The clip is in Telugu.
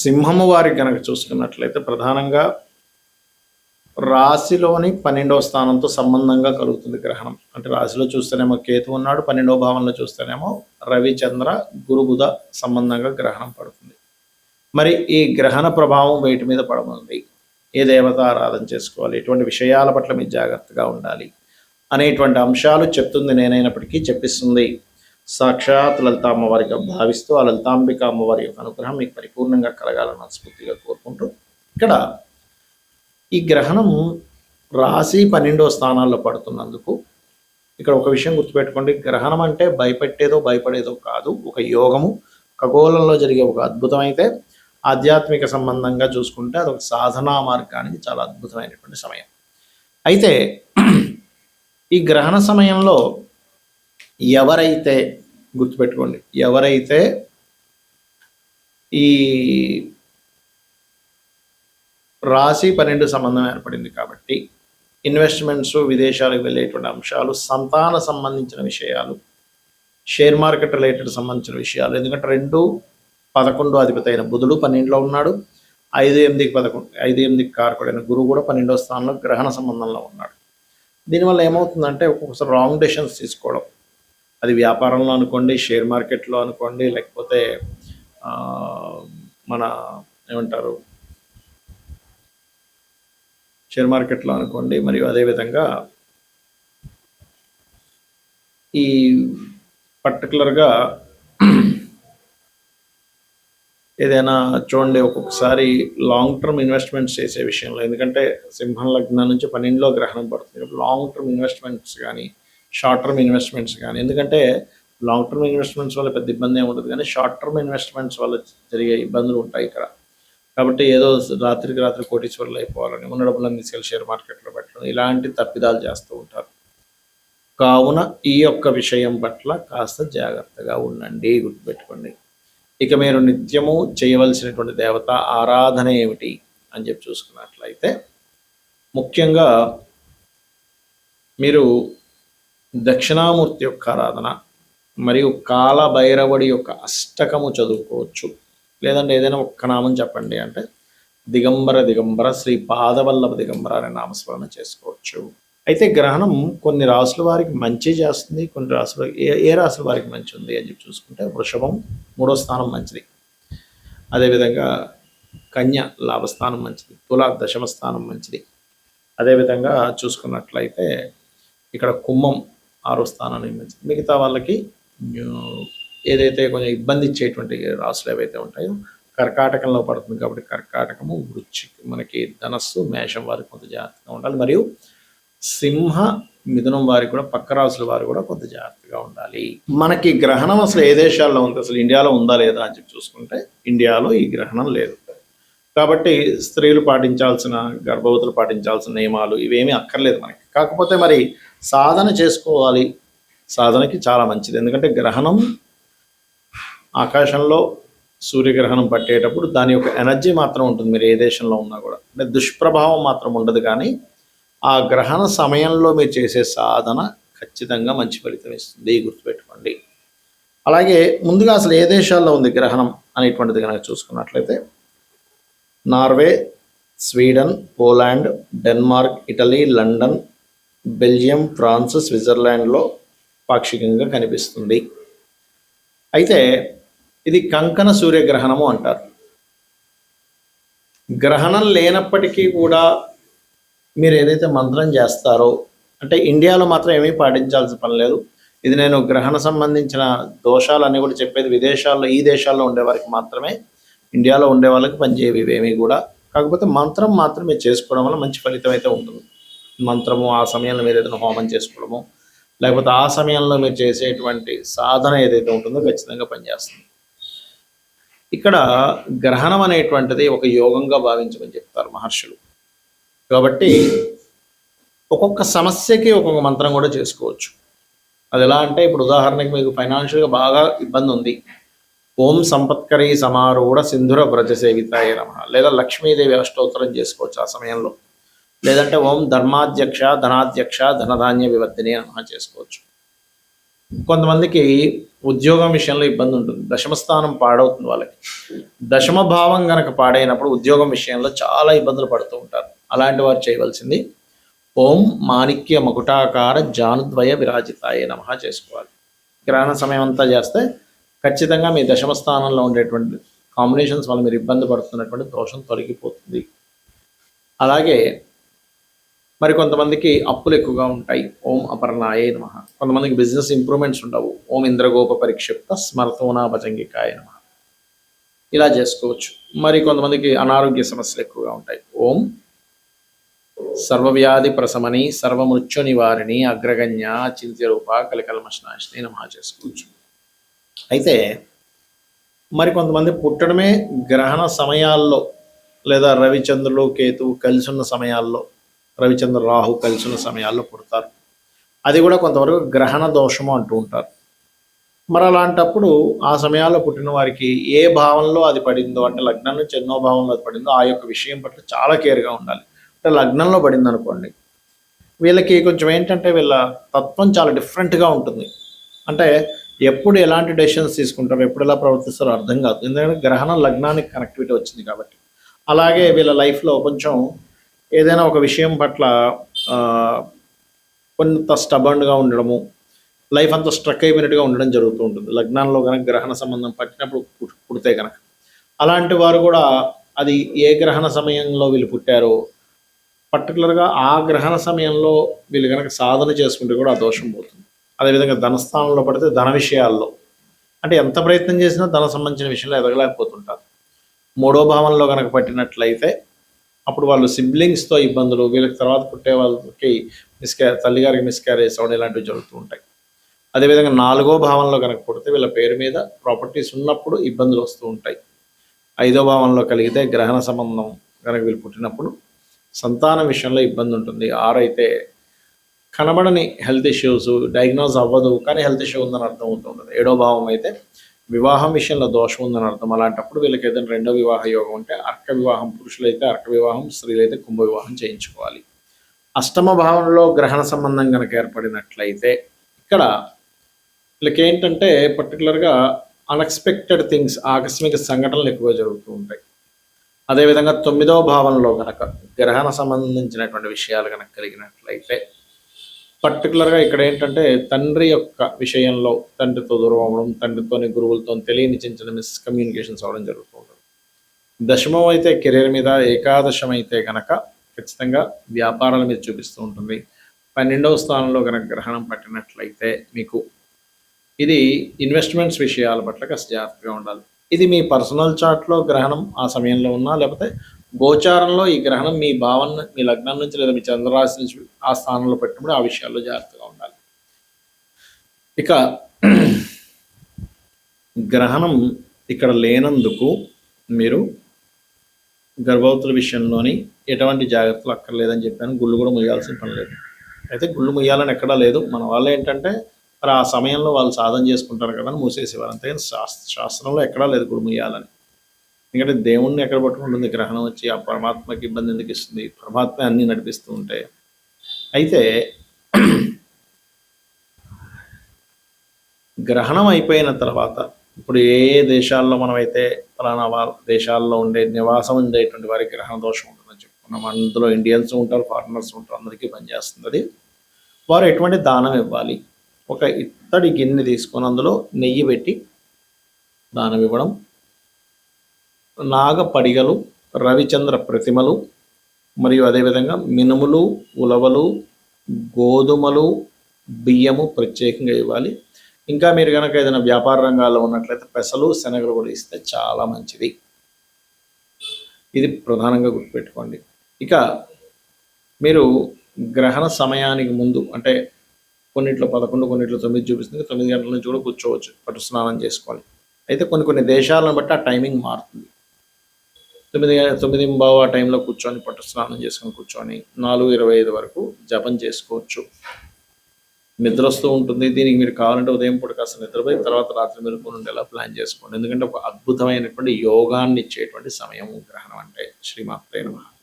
సింహము వారికి కనుక చూసుకున్నట్లయితే ప్రధానంగా రాశిలోని 12వ స్థానంతో సంబంధంగా కలుగుతుంది గ్రహణం. అంటే రాశిలో చూస్తేనేమో కేతు ఉన్నాడు, 12వ భావంలో చూస్తేనేమో రవి చంద్ర గురు బుధ సంబంధంగా గ్రహణం పడుతుంది. మరి ఈ గ్రహణ ప్రభావం వేటి మీద పడనుంది, ఏ దేవత ఆరాధన చేసుకోవాలి, ఎటువంటి విషయాల పట్ల మీరు జాగ్రత్తగా ఉండాలి అనేటువంటి అంశాలు చెప్తుంది నేనైనప్పటికీ చెప్పిస్తుంది సాక్షాత్ లలిత అమ్మవారిగా భావిస్తూ ఆ లలితాంబిక అమ్మవారి యొక్క అనుగ్రహం మీకు పరిపూర్ణంగా కలగాలని మనస్ఫూర్తిగా కోరుకుంటూ, ఇక్కడ ఈ గ్రహణం రాశి 12వ స్థానాల్లో పడుతున్నందుకు ఇక్కడ ఒక విషయం గుర్తుపెట్టుకోండి. గ్రహణం అంటే భయపెట్టేదో భయపడేదో కాదు, ఒక యోగము, ఖగోళంలో జరిగే ఒక అద్భుతం. అయితే ఆధ్యాత్మిక సంబంధంగా చూసుకుంటే అదొక సాధనా మార్గానికి చాలా అద్భుతమైనటువంటి సమయం. అయితే ఈ గ్రహణ సమయంలో ఎవరైతే గుర్తుపెట్టుకోండి, ఎవరైతే ఈ రాశి 12 సంబంధం ఏర్పడింది కాబట్టి ఇన్వెస్ట్మెంట్స్, విదేశాలకు వెళ్ళేటువంటి అంశాలు, సంతాన సంబంధించిన విషయాలు, షేర్ మార్కెట్ రిలేటెడ్ సంబంధించిన విషయాలు, ఎందుకంటే 2, 11 అధిపతి అయిన బుధుడు 12లో ఉన్నాడు, 5, 8 కారకుడైన గురువు కూడా 12వ స్థానంలో గ్రహణ సంబంధంలో ఉన్నాడు. దీనివల్ల ఏమవుతుందంటే ఒక్కొక్కసారి రాంగ్ డెసిషన్స్ తీసుకోవడం, అది వ్యాపారంలో అనుకోండి, షేర్ మార్కెట్లో అనుకోండి, లేకపోతే మన ఏమంటారు షేర్ మార్కెట్లో అనుకోండి, మరియు అదేవిధంగా ఈ పర్టికులర్గా ఏదైనా చూడండి, ఒక్కొక్కసారి లాంగ్ టర్మ్ ఇన్వెస్ట్మెంట్స్ చేసే విషయంలో, ఎందుకంటే సింహం లగ్నం నుంచి 12లో గ్రహణం పడుతుంది, లాంగ్ టర్మ్ ఇన్వెస్ట్మెంట్స్ కానీ షార్ట్ టర్మ్ ఇన్వెస్ట్మెంట్స్ కానీ, ఎందుకంటే లాంగ్ టర్మ్ ఇన్వెస్ట్మెంట్స్ వల్ల పెద్ద ఇబ్బంది ఏమి ఉండదు, కానీ షార్ట్ టర్మ్ ఇన్వెస్ట్మెంట్స్ వల్ల జరిగే ఇబ్బందులు ఉంటాయి ఇక్కడ. కాబట్టి ఏదో రాత్రికి రాత్రి కోటీశ్వరులు అయిపోవాలని ఉన్న డబ్బులను తీసుకెళ్ళి షేర్ మార్కెట్లో పెట్టడం, ఇలాంటి తప్పిదాలు చేస్తూ ఉంటారు. కావున ఈ యొక్క విషయం పట్ల కాస్త జాగ్రత్తగా ఉండండి, గుర్తుపెట్టుకోండి. ఇక మీరు నిత్యము చేయవలసినటువంటి దేవత ఆరాధన ఏమిటి అని చెప్పి చూసుకున్నట్లయితే, ముఖ్యంగా మీరు దక్షిణామూర్తి యొక్క ఆరాధన మరియు కాలభైరవుడి యొక్క అష్టకము చదువుకోవచ్చు. లేదంటే ఏదైనా ఒక్క నామం చెప్పండి అంటే దిగంబర శ్రీ పాదవల్లభ దిగంబర అనే నామస్మరణ చేసుకోవచ్చు. అయితే గ్రహణం కొన్ని రాసుల వారికి మంచి చేస్తుంది, కొన్ని రాసుల ఏ రాసుల వారికి మంచి ఉంది అని చెప్పి చూసుకుంటే వృషభం 3వ స్థానం మంచిది, అదేవిధంగా కన్య లాభస్థానం మంచిది, తుల 10వ స్థానం మంచిది, అదేవిధంగా చూసుకున్నట్లయితే ఇక్కడ కుంభం 6వ స్థానానికి మంచిది. మిగతా వాళ్ళకి ఏదైతే కొంచెం ఇబ్బంది ఇచ్చేటువంటి రాసులు ఏవైతే ఉంటాయో కర్కాటకంలో పడుతుంది కాబట్టి కర్కాటకము, వృశ్చిక, మనకి ధనస్సు, మేషం వారికి కొంత జాగ్రత్తగా ఉండాలి, మరియు సింహ మిథునం వారికి కూడా పక్క రాసుల వారు కూడా కొంత జాగ్రత్తగా ఉండాలి. మనకి గ్రహణం అసలు ఏ దేశాల్లో ఉంది, అసలు ఇండియాలో ఉందా లేదా అని చెప్పి చూసుకుంటే ఇండియాలో ఈ గ్రహణం లేదు. కాబట్టి స్త్రీలు పాటించాల్సిన, గర్భవతులు పాటించాల్సిన నియమాలు ఇవేమీ అక్కర్లేదు మనకి. కాకపోతే మరి సాధన చేసుకోవాలి, సాధనకి చాలా మంచిది. ఎందుకంటే గ్రహణం ఆకాశంలో సూర్యగ్రహణం పట్టేటప్పుడు దాని యొక్క ఎనర్జీ మాత్రం ఉంటుంది, మీరు ఏ దేశంలో ఉన్నా కూడా, అంటే దుష్ప్రభావం మాత్రం ఉండదు. కానీ ఆ గ్రహణ సమయంలో మీరు చేసే సాధన ఖచ్చితంగా మంచి ఫలితం ఇస్తుంది, గుర్తుపెట్టుకోండి. అలాగే ముందుగా అసలు ఏ దేశాల్లో ఉంది గ్రహణం అనేటువంటిది కనుక చూసుకున్నట్లయితే Norway, Sweden, Poland, Denmark, Italy, London, Belgium, France, స్విట్జర్లాండ్లో పాక్షికంగా కనిపిస్తుంది. అయితే ఇది కంకణ సూర్యగ్రహణము అంటారు. గ్రహణం లేనప్పటికీ కూడా మీరు ఏదైతే మంత్రం చేస్తారో, అంటే ఇండియాలో మాత్రం ఏమీ పాటించాల్సిన పని లేదు. ఇది నేను గ్రహణ సంబంధించిన దోషాలన్నీ కూడా చెప్పేది విదేశాల్లో, ఈ దేశాల్లో ఉండే వారికి మాత్రమే, ఇండియాలో ఉండే వాళ్ళకి పనిచేయవి ఇవేమీ కూడా. కాకపోతే మంత్రం మాత్రం మీరు చేసుకోవడం వల్ల మంచి ఫలితం అయితే ఉంటుంది. మంత్రము ఆ సమయంలో మీరు ఏదైనా హోమం చేసుకోవడము, లేకపోతే ఆ సమయంలో మీరు చేసేటువంటి సాధన ఏదైతే ఉంటుందో ఖచ్చితంగా పనిచేస్తుంది. ఇక్కడ గ్రహణం అనేటువంటిది ఒక యోగంగా భావించమని చెప్తారు మహర్షులు. కాబట్టి ఒక్కొక్క సమస్యకి ఒక్కొక్క మంత్రం కూడా చేసుకోవచ్చు. అది ఎలా అంటే, ఇప్పుడు ఉదాహరణకి మీకు ఫైనాన్షియల్గా బాగా ఇబ్బంది ఉంది, ఓం సంపత్కరీ సమారూఢ సింధుర వ్రజ సేవితాయ నమః, లేదా లక్ష్మీదేవి అష్టోత్తరం చేసుకోవచ్చు ఆ సమయంలో, లేదంటే ఓం ధర్మాధ్యక్ష ధనాధ్యక్ష ధనధాన్య వివర్ధిని నమః చేసుకోవచ్చు. కొంతమందికి ఉద్యోగం విషయంలో ఇబ్బంది ఉంటుంది, దశమ స్థానం పాడవుతుంది వాళ్ళకి. దశమ భావం గనక పాడైనప్పుడు ఉద్యోగం విషయంలో చాలా ఇబ్బందులు పడుతూ ఉంటారు. అలాంటి వారు చేయవలసింది ఓం మాణిక్య మకుటాకార జానుద్వయ విరాజితాయ నమః చేసుకోవాలి. గ్రహణ సమయం అంతా చేస్తే ఖచ్చితంగా మీ దశమ స్థానంలో ఉండేటువంటి కాంబినేషన్స్ వల్ల మీరు ఇబ్బంది పడుతున్నటువంటి దోషం తొలగిపోతుంది. అలాగే మరి కొంతమందికి అప్పులు ఎక్కువగా ఉంటాయి, ఓం అపర్ణాయ నమః. కొంతమందికి బిజినెస్ ఇంప్రూవ్మెంట్స్ ఉండవు, ఓం ఇంద్రగోప పరిక్షిప్త స్మరతోనా భజంగికాయ నమః. ఇలా చేసుకోవచ్చు. మరి కొంతమందికి అనారోగ్య సమస్యలు ఎక్కువగా ఉంటాయి, ఓం సర్వవ్యాధి ప్రశమని సర్వమృత్యు నివారిణి అగ్రగణ్య చింత్యరూప కలికల్మషనాశిని నమః చేసుకోవచ్చు. అయితే మరి కొంతమంది పుట్టడమే గ్రహణ సమయాల్లో లేదా రవిచంద్రులు కేతువు కలిసి ఉన్న సమయాల్లో, రవిచంద్ర రాహు కలిసి ఉన్న సమయాల్లో పుడతారు. అది కూడా కొంతవరకు గ్రహణ దోషము అంటూ ఉంటారు. మరి అలాంటప్పుడు ఆ సమయాల్లో పుట్టిన వారికి ఏ భావంలో అది పడిందో, అంటే లగ్నం నుంచి ఎన్నో భావంలో అది పడిందో ఆ యొక్క విషయం పట్ల చాలా కేర్గా ఉండాలి. అంటే లగ్నంలో పడింది అనుకోండి, వీళ్ళకి కొంచెం ఏంటంటే వీళ్ళ తత్వం చాలా డిఫరెంట్గా ఉంటుంది. అంటే ఎప్పుడు ఎలాంటి డెసిషన్స్ తీసుకుంటారో, ఎప్పుడు ఎలా ప్రవర్తిస్తారో అర్థం కాదు, ఎందుకంటే గ్రహణం లగ్నానికి కనెక్టివిటీ వచ్చింది కాబట్టి. అలాగే వీళ్ళ లైఫ్లో కొంచెం ఏదైనా ఒక విషయం పట్ల కొంత స్టబర్న్గా ఉండడము, లైఫ్ అంతా స్ట్రక్ అయిపోయినట్టుగా ఉండడం జరుగుతూ ఉంటుంది లగ్నాల్లో కనుక గ్రహణ సంబంధం పట్టినప్పుడు పుడితే కనుక. అలాంటి వారు కూడా అది ఏ గ్రహణ సమయంలో వీళ్ళు పుట్టారో, పర్టికులర్గా ఆ గ్రహణ సమయంలో వీళ్ళు కనుక సాధన చేసుకుంటే కూడా ఆ దోషం పోతుంది. అదేవిధంగా ధనస్థానంలో పడితే ధన విషయాల్లో, అంటే ఎంత ప్రయత్నం చేసినా ధన సంబంధించిన విషయంలో ఎదగలేకపోతుంటారు. మూడో భావంలో కనుక పట్టినట్లయితే అప్పుడు వాళ్ళు సిబ్లింగ్స్తో ఇబ్బందులు, వీళ్ళకి తర్వాత పుట్టే వాళ్ళకి తల్లిగారికి మిస్క్యారేజ్ అవ్వడం ఇలాంటివి జరుగుతూ ఉంటాయి. అదేవిధంగా నాలుగో భావంలో కనుక పుడితే వీళ్ళ పేరు మీద ప్రాపర్టీస్ ఉన్నప్పుడు ఇబ్బందులు వస్తూ ఉంటాయి. ఐదో భావంలో కలిగితే గ్రహణ సంబంధం కనుక వీళ్ళు పుట్టినప్పుడు సంతానం విషయంలో ఇబ్బంది ఉంటుంది. ఆరైతే కనబడని హెల్త్ ఇష్యూస్, డయాగ్నోజ్ అవ్వదు కానీ హెల్త్ ఇష్యూ ఉందని అర్థం అవుతూ ఉంటుంది. ఏడో భావం అయితే వివాహం విషయంలో దోషం ఉందని అర్థం. అలాంటప్పుడు వీళ్ళకి ఏదైనా రెండో వివాహ యోగం ఉంటే అర్క వివాహం, పురుషులైతే అర్క వివాహం, స్త్రీలైతే కుంభ వివాహం చేయించుకోవాలి. అష్టమ భావంలో గ్రహణ సంబంధం కనుక ఏర్పడినట్లయితే ఇక్కడ వీళ్ళకి ఏంటంటే పర్టికులర్గా అన్ఎక్స్పెక్టెడ్ థింగ్స్, ఆకస్మిక సంఘటనలు ఎక్కువ జరుగుతూ ఉంటాయి. అదేవిధంగా తొమ్మిదవ భావంలో కనుక గ్రహణ సంబంధించినటువంటి విషయాలు కనుక కలిగినట్లయితే పర్టికులర్గా ఇక్కడ ఏంటంటే తండ్రి యొక్క విషయంలో తండ్రితో దూరం అవ్వడం, తండ్రితోని గురువులతో తెలియని చిన్న చిన్న మిస్కమ్యూనికేషన్స్ అవ్వడం జరుగుతూ ఉంటుంది. దశమం అయితే కెరీర్ మీద, ఏకాదశం అయితే కనుక ఖచ్చితంగా వ్యాపారాల మీద చూపిస్తూ ఉంటుంది. 12వ స్థానంలో కనుక గ్రహణం పట్టినట్లయితే మీకు ఇది ఇన్వెస్ట్మెంట్స్ విషయాల పట్ల కాస్త జాగ్రత్తగా ఉండాలి. ఇది మీ పర్సనల్ చార్ట్లో గ్రహణం ఆ సమయంలో ఉన్నా, లేకపోతే గోచారంలో ఈ గ్రహణం మీ భావన, మీ లగ్నం నుంచి లేదా మీ చంద్రరాశి నుంచి ఆ స్థానంలో పెట్టినప్పుడు ఆ విషయాల్లో జాగ్రత్తగా ఉండాలి. ఇక గ్రహణం ఇక్కడ లేనందుకు మీరు గర్భవతుల విషయంలోని ఎటువంటి జాగ్రత్తలు అక్కర్లేదని చెప్పాను. గుళ్ళు కూడా ముయ్యాల్సిన పని లేదు. అయితే గుళ్ళు ముయ్యాలని ఎక్కడా లేదు. మన వాళ్ళు ఏంటంటే మరి ఆ సమయంలో వాళ్ళు సాధన చేసుకుంటారు కదా అని మూసేసేవారు, అంతేగాని శాస్త్రంలో ఎక్కడా లేదు గుళ్ళు ముయ్యాలని. ఎందుకంటే దేవుణ్ణి ఎక్కడ పట్టుకుంటుంది గ్రహణం వచ్చి, ఆ పరమాత్మకి ఇబ్బంది ఎందుకు ఇస్తుంది? పరమాత్మ అన్నీ నడిపిస్తూ ఉంటే. అయితే గ్రహణం అయిపోయిన తర్వాత ఇప్పుడు ఏ ఏ దేశాల్లో మనమైతే ఫలానా దేశాల్లో ఉండే నివాసం ఉండేటువంటి వారికి గ్రహణ దోషం ఉంటుందని చెప్పుకున్నాం. అందులో ఇండియన్స్ ఉంటారు, ఫారినర్స్ ఉంటారు, అందరికీ పనిచేస్తుంది అది. వారు ఎటువంటి దానం ఇవ్వాలి? ఒక ఇత్తడి గిన్నె తీసుకొని అందులో నెయ్యి పెట్టి దానం ఇవ్వడం, నాగ పడిగలు, రవిచంద్ర ప్రతిమలు, మరియు అదేవిధంగా మినుములు, ఉలవలు, గోధుమలు, బియ్యము ప్రత్యేకంగా ఇవ్వాలి. ఇంకా మీరు కనుక ఏదైనా వ్యాపార రంగాల్లో ఉన్నట్లయితే పెసలు, శనగలు కూడా ఇస్తే చాలా మంచిది. ఇది ప్రధానంగా గుర్తుపెట్టుకోండి. ఇక మీరు గ్రహణ సమయానికి ముందు, అంటే కొన్నిట్లో 11, కొన్నిట్లో 9 చూపిస్తుంది, 9 గంటల నుంచి కూడా కూర్చోవచ్చు, పట్టు స్నానం చేసుకోవాలి. అయితే కొన్ని దేశాలను బట్టి ఆ టైమింగ్ మారుతుంది. 9:15 ఆ టైంలో కూర్చొని పట్టు స్నానం చేసుకొని కూర్చొని 4:25 వరకు జపం చేసుకోవచ్చు. నిద్ర వస్తూ ఉంటుంది. దీనికి మీరు కావాలంటే ఉదయం పూట కాస్త నిద్రపోయి తర్వాత రాత్రి మెలుకువగా ఉండేలా ప్లాన్ చేసుకోండి. ఎందుకంటే ఒక అద్భుతమైనటువంటి యోగాన్ని ఇచ్చేటువంటి సమయం గ్రహణం అంటే. శ్రీమాత్రే నమః.